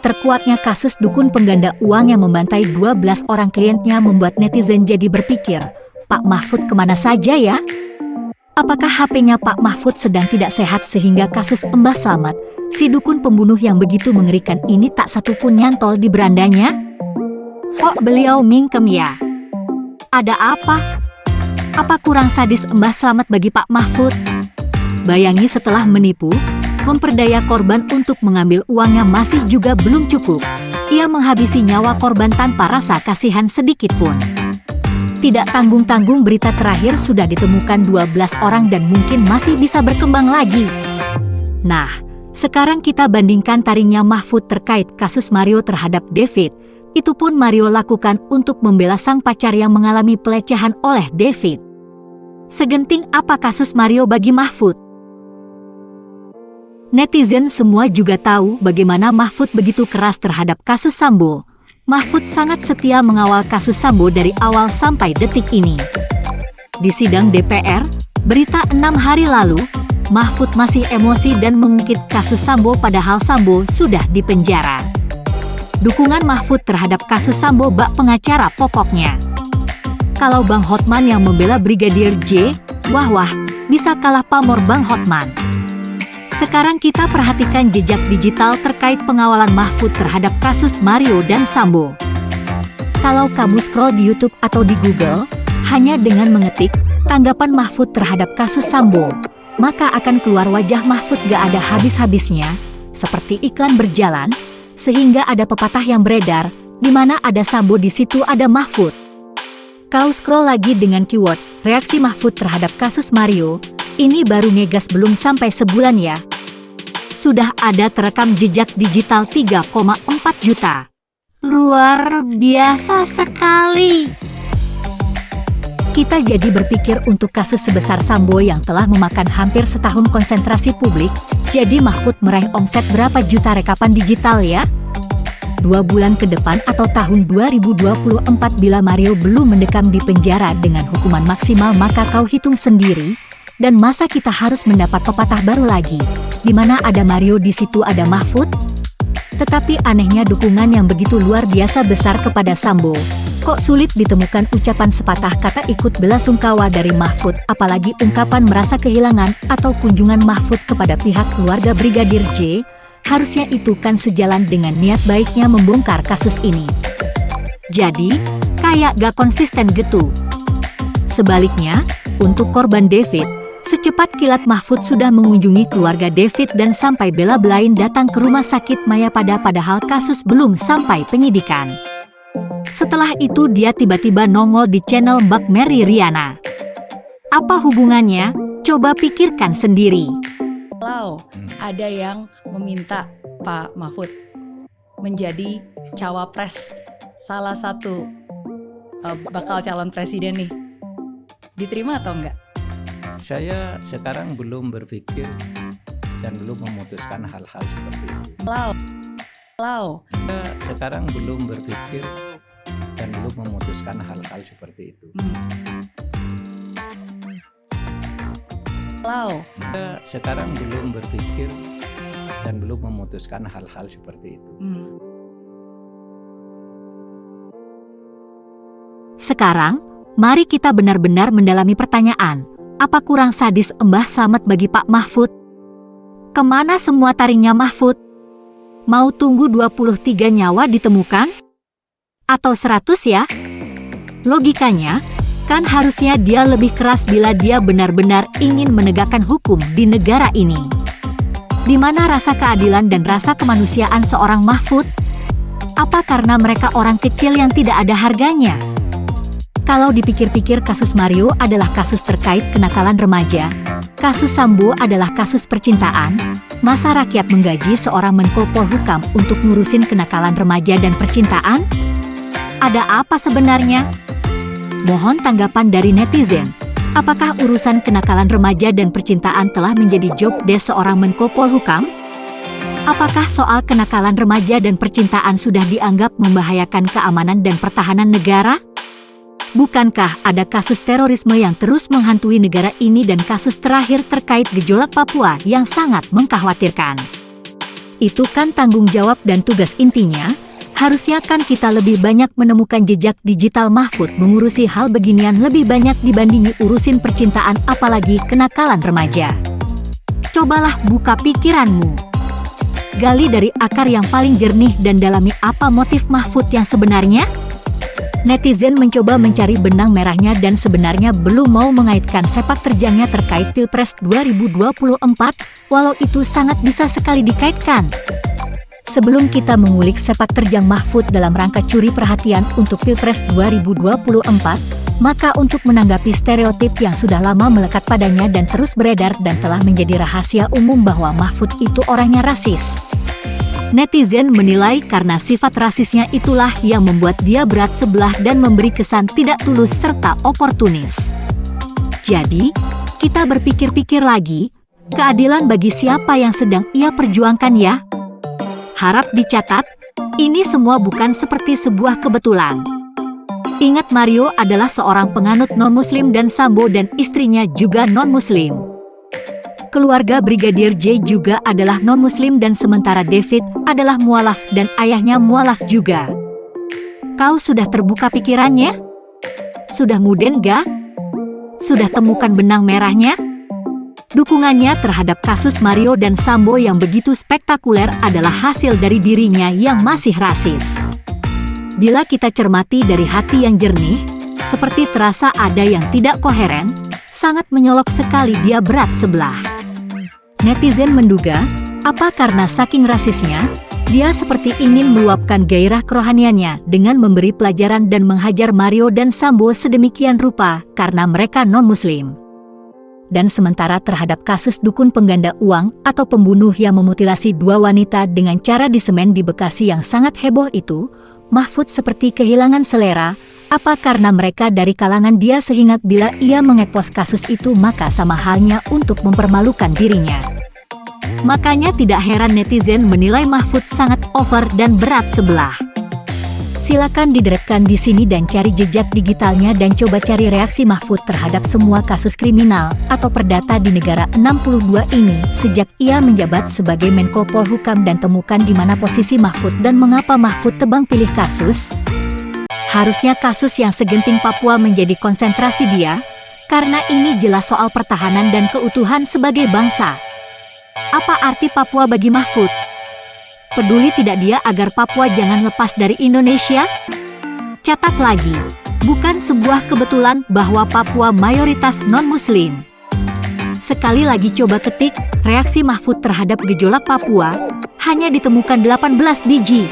Terkuaknya kasus dukun pengganda uang yang membantai 12 orang kliennya membuat netizen jadi berpikir, Pak Mahfud kemana saja ya? Apakah HP-nya Pak Mahfud sedang tidak sehat sehingga kasus Mbah Slamet, si dukun pembunuh yang begitu mengerikan ini tak satupun nyantol di berandanya? Kok beliau mingkem ya? Ada apa? Apa kurang sadis Mbah Slamet bagi Pak Mahfud? Bayangi setelah menipu, memperdaya korban untuk mengambil uangnya masih juga belum cukup. Ia menghabisi nyawa korban tanpa rasa kasihan sedikit pun. Tidak tanggung-tanggung berita terakhir sudah ditemukan 12 orang dan mungkin masih bisa berkembang lagi. Nah, sekarang kita bandingkan taringnya Mahfud terkait kasus Mario terhadap David. Itu pun Mario lakukan untuk membela sang pacar yang mengalami pelecehan oleh David. Segenting apa kasus Mario bagi Mahfud? Netizen semua juga tahu bagaimana Mahfud begitu keras terhadap kasus Sambo. Mahfud sangat setia mengawal kasus Sambo dari awal sampai detik ini. Di sidang DPR, berita 6 hari lalu, Mahfud masih emosi dan mengungkit kasus Sambo padahal Sambo sudah dipenjara. Dukungan Mahfud terhadap kasus Sambo bak pengacara pokoknya. Kalau Bang Hotman yang membela Brigadir J, wah bisa kalah pamor Bang Hotman. Sekarang kita perhatikan jejak digital terkait pengawalan Mahfud terhadap kasus Mario dan Sambo. Kalau kamu scroll di YouTube atau di Google, hanya dengan mengetik tanggapan Mahfud terhadap kasus Sambo, maka akan keluar wajah Mahfud gak ada habis-habisnya, seperti iklan berjalan, sehingga ada pepatah yang beredar, di mana ada Sambo di situ ada Mahfud. Kau scroll lagi dengan keyword reaksi Mahfud terhadap kasus Mario, ini baru ngegas belum sampai sebulan ya. Sudah ada terekam jejak digital 3,4 juta. Luar biasa sekali. Kita jadi berpikir untuk kasus sebesar Sambo yang telah memakan hampir setahun konsentrasi publik, jadi Mahfud meraih omset berapa juta rekapan digital ya? 2 bulan ke depan atau tahun 2024 bila Mario belum mendekam di penjara dengan hukuman maksimal maka kau hitung sendiri. Dan masa kita harus mendapat pepatah baru lagi, di mana ada Mario di situ ada Mahfud? Tetapi anehnya dukungan yang begitu luar biasa besar kepada Sambo, kok sulit ditemukan ucapan sepatah kata ikut belasungkawa dari Mahfud, apalagi ungkapan merasa kehilangan atau kunjungan Mahfud kepada pihak keluarga Brigadir J, harusnya itu kan sejalan dengan niat baiknya membongkar kasus ini. Jadi, kayak gak konsisten gitu. Sebaliknya, untuk korban David, secepat kilat Mahfud sudah mengunjungi keluarga David dan sampai bela-belain datang ke rumah sakit Mayapada padahal kasus belum sampai penyidikan. Setelah itu dia tiba-tiba nongol di channel Mbak Mary Riana. Apa hubungannya? Coba pikirkan sendiri. Kalau ada yang meminta Pak Mahfud menjadi cawapres salah satu bakal calon presiden nih, diterima atau enggak? Saya sekarang belum berpikir dan belum memutuskan hal-hal seperti itu. Saya sekarang belum berpikir dan belum memutuskan hal-hal seperti itu. Saya sekarang belum berpikir dan belum memutuskan hal-hal seperti itu. Sekarang, mari kita benar-benar mendalami pertanyaan. Apa kurang sadis Mbah Slamet bagi Pak Mahfud? Kemana semua taringnya Mahfud? Mau tunggu 23 nyawa ditemukan? Atau 100 ya? Logikanya, kan harusnya dia lebih keras bila dia benar-benar ingin menegakkan hukum di negara ini. Di mana rasa keadilan dan rasa kemanusiaan seorang Mahfud? Apa karena mereka orang kecil yang tidak ada harganya? Kalau dipikir-pikir kasus Mario adalah kasus terkait kenakalan remaja, kasus Sambo adalah kasus percintaan, masa rakyat menggaji seorang Menko Polhukam untuk ngurusin kenakalan remaja dan percintaan? Ada apa sebenarnya? Mohon tanggapan dari netizen. Apakah urusan kenakalan remaja dan percintaan telah menjadi job desk seorang Menko Polhukam? Apakah soal kenakalan remaja dan percintaan sudah dianggap membahayakan keamanan dan pertahanan negara? Bukankah ada kasus terorisme yang terus menghantui negara ini dan kasus terakhir terkait gejolak Papua yang sangat mengkhawatirkan? Itu kan tanggung jawab dan tugas intinya. Harusnya kan kita lebih banyak menemukan jejak digital Mahfud mengurusi hal beginian lebih banyak dibandingi urusin percintaan apalagi kenakalan remaja. Cobalah buka pikiranmu. Gali dari akar yang paling jernih dan dalami apa motif Mahfud yang sebenarnya. Netizen mencoba mencari benang merahnya dan sebenarnya belum mau mengaitkan sepak terjangnya terkait Pilpres 2024, walau itu sangat bisa sekali dikaitkan. Sebelum kita mengulik sepak terjang Mahfud dalam rangka curi perhatian untuk Pilpres 2024, maka untuk menanggapi stereotip yang sudah lama melekat padanya dan terus beredar dan telah menjadi rahasia umum bahwa Mahfud itu orangnya rasis. Netizen menilai karena sifat rasisnya itulah yang membuat dia berat sebelah dan memberi kesan tidak tulus serta oportunis. Jadi, kita berpikir-pikir lagi, keadilan bagi siapa yang sedang ia perjuangkan ya? Harap dicatat, ini semua bukan seperti sebuah kebetulan. Ingat Mario adalah seorang penganut non-muslim dan Sambo dan istrinya juga non-muslim. Keluarga Brigadir J juga adalah non-muslim dan sementara David adalah mualaf dan ayahnya mualaf juga. Kau sudah terbuka pikirannya? Sudah muden gak? Sudah temukan benang merahnya? Dukungannya terhadap kasus Mario dan Sambo yang begitu spektakuler adalah hasil dari dirinya yang masih rasis. Bila kita cermati dari hati yang jernih, seperti terasa ada yang tidak koheren, sangat menyolok sekali dia berat sebelah. Netizen menduga, apa karena saking rasisnya, dia seperti ingin meluapkan gairah kerohaniannya dengan memberi pelajaran dan menghajar Mario dan Sambo sedemikian rupa karena mereka non-muslim. Dan sementara terhadap kasus dukun pengganda uang atau pembunuh yang memutilasi 2 wanita dengan cara disemen di Bekasi yang sangat heboh itu, Mahfud seperti kehilangan selera, apa karena mereka dari kalangan dia sehingga bila ia mengekspos kasus itu maka sama halnya untuk mempermalukan dirinya. Makanya tidak heran netizen menilai Mahfud sangat over dan berat sebelah. Silakan didrekkan di sini dan cari jejak digitalnya dan coba cari reaksi Mahfud terhadap semua kasus kriminal atau perdata di negara 62 ini sejak ia menjabat sebagai Menko Polhukam dan temukan di mana posisi Mahfud dan mengapa Mahfud tebang pilih kasus. Harusnya kasus yang segenting Papua menjadi konsentrasi dia, karena ini jelas soal pertahanan dan keutuhan sebagai bangsa. Apa arti Papua bagi Mahfud? Peduli tidak dia agar Papua jangan lepas dari Indonesia? Catat lagi, bukan sebuah kebetulan bahwa Papua mayoritas non-muslim. Sekali lagi coba ketik, reaksi Mahfud terhadap gejolak Papua, hanya ditemukan 18 biji.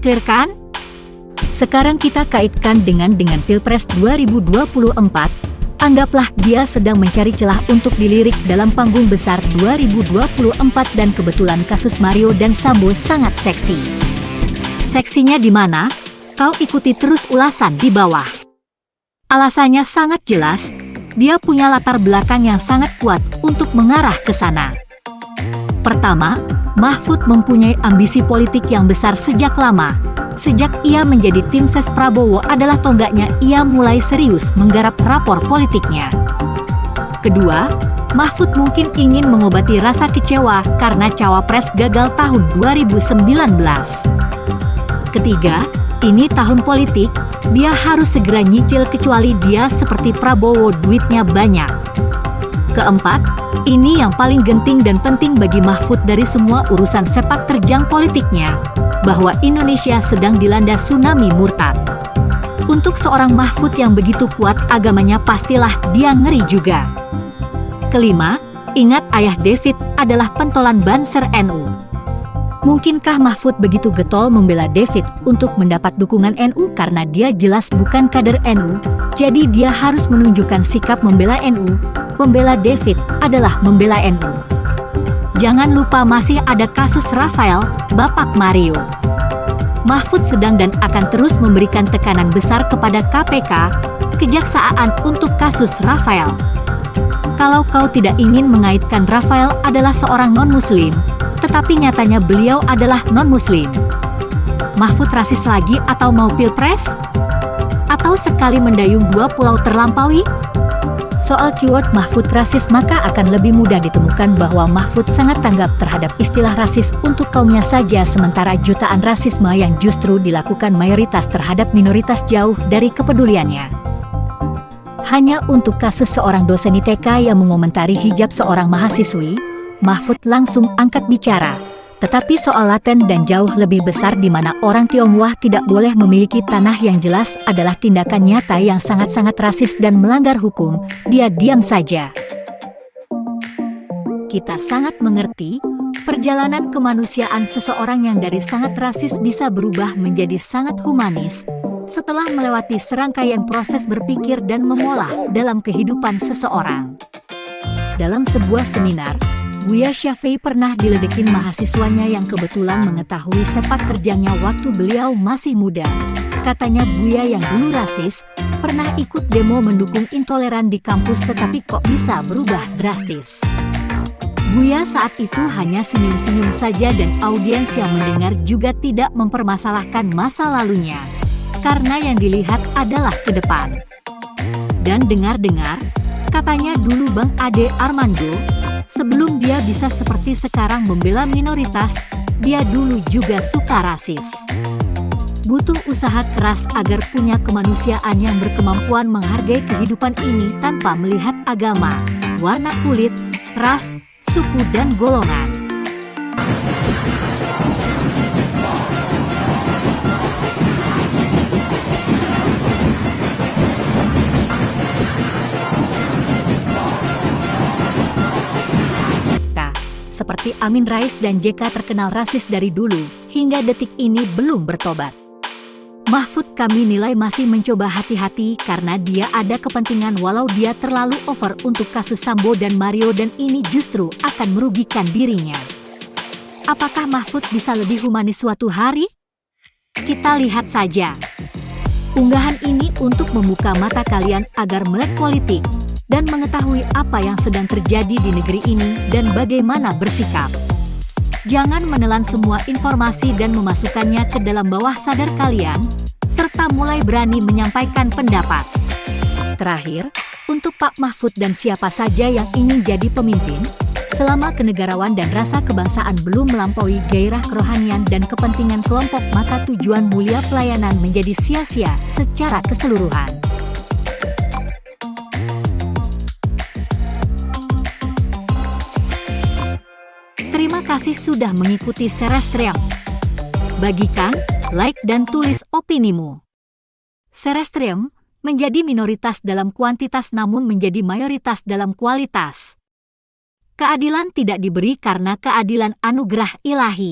Clear kan? Sekarang kita kaitkan dengan Pilpres 2024, anggaplah dia sedang mencari celah untuk dilirik dalam panggung besar 2024 dan kebetulan kasus Mario dan Sambo sangat seksi. Seksinya di mana? Kau ikuti terus ulasan di bawah. Alasannya sangat jelas, dia punya latar belakang yang sangat kuat untuk mengarah ke sana. Pertama, Mahfud mempunyai ambisi politik yang besar sejak lama. Sejak ia menjadi tim ses Prabowo adalah tonggaknya ia mulai serius menggarap rapor politiknya. Kedua, Mahfud mungkin ingin mengobati rasa kecewa karena cawapres gagal tahun 2019. Ketiga, ini tahun politik, dia harus segera nyicil kecuali dia seperti Prabowo duitnya banyak. Keempat, ini yang paling genting dan penting bagi Mahfud dari semua urusan sepak terjang politiknya, bahwa Indonesia sedang dilanda tsunami murtad. Untuk seorang Mahfud yang begitu kuat agamanya pastilah dia ngeri juga. Kelima, ingat ayah David adalah pentolan Banser NU. Mungkinkah Mahfud begitu getol membela David untuk mendapat dukungan NU karena dia jelas bukan kader NU, jadi dia harus menunjukkan sikap membela NU, membela David adalah membela NU. Jangan lupa masih ada kasus Rafael, Bapak Mario. Mahfud sedang dan akan terus memberikan tekanan besar kepada KPK, Kejaksaan untuk kasus Rafael. Kalau kau tidak ingin mengaitkan Rafael adalah seorang non-muslim, tetapi nyatanya beliau adalah non-muslim. Mahfud rasis lagi atau mau pilpres? Atau sekali mendayung 2 pulau terlampaui? soal keyword Mahfud rasis, maka akan lebih mudah ditemukan bahwa Mahfud sangat tanggap terhadap istilah rasis untuk kaumnya saja, sementara jutaan rasisme yang justru dilakukan mayoritas terhadap minoritas jauh dari kepeduliannya. Hanya untuk kasus seorang dosen ITK yang mengomentari hijab seorang mahasiswi, Mahfud langsung angkat bicara. Tetapi soal laten dan jauh lebih besar di mana orang Tionghoa tidak boleh memiliki tanah yang jelas adalah tindakan nyata yang sangat-sangat rasis dan melanggar hukum, dia diam saja. Kita sangat mengerti perjalanan kemanusiaan seseorang yang dari sangat rasis bisa berubah menjadi sangat humanis setelah melewati serangkaian proses berpikir dan mengolah dalam kehidupan seseorang. Dalam sebuah seminar, Buya Syafi'i pernah diledekin mahasiswanya yang kebetulan mengetahui sepak terjangnya waktu beliau masih muda. Katanya Buya yang dulu rasis, pernah ikut demo mendukung intoleran di kampus tetapi kok bisa berubah drastis. Buya saat itu hanya senyum-senyum saja dan audiens yang mendengar juga tidak mempermasalahkan masa lalunya. Karena yang dilihat adalah ke depan. Dan dengar-dengar, katanya dulu Bang Ade Armando, sebelum dia bisa seperti sekarang membela minoritas, dia dulu juga suka rasis. Butuh usaha keras agar punya kemanusiaan yang berkemampuan menghargai kehidupan ini tanpa melihat agama, warna kulit, ras, suku dan golongan. Seperti Amin Rais dan JK terkenal rasis dari dulu, hingga detik ini belum bertobat. Mahfud kami nilai masih mencoba hati-hati karena dia ada kepentingan walau dia terlalu over untuk kasus Sambo dan Mario dan ini justru akan merugikan dirinya. Apakah Mahfud bisa lebih humanis suatu hari? Kita lihat saja. Unggahan ini untuk membuka mata kalian agar melek politik dan mengetahui apa yang sedang terjadi di negeri ini dan bagaimana bersikap. Jangan menelan semua informasi dan memasukkannya ke dalam bawah sadar kalian, serta mulai berani menyampaikan pendapat. Terakhir, untuk Pak Mahfud dan siapa saja yang ingin jadi pemimpin, selama kenegarawan dan rasa kebangsaan belum melampaui gairah kerohanian dan kepentingan kelompok, maka tujuan mulia pelayanan menjadi sia-sia secara keseluruhan. Terima kasih sudah mengikuti Serestrium. Bagikan, like dan tulis opinimu. Serestrium menjadi minoritas dalam kuantitas namun menjadi mayoritas dalam kualitas. Keadilan tidak diberi karena keadilan anugerah ilahi.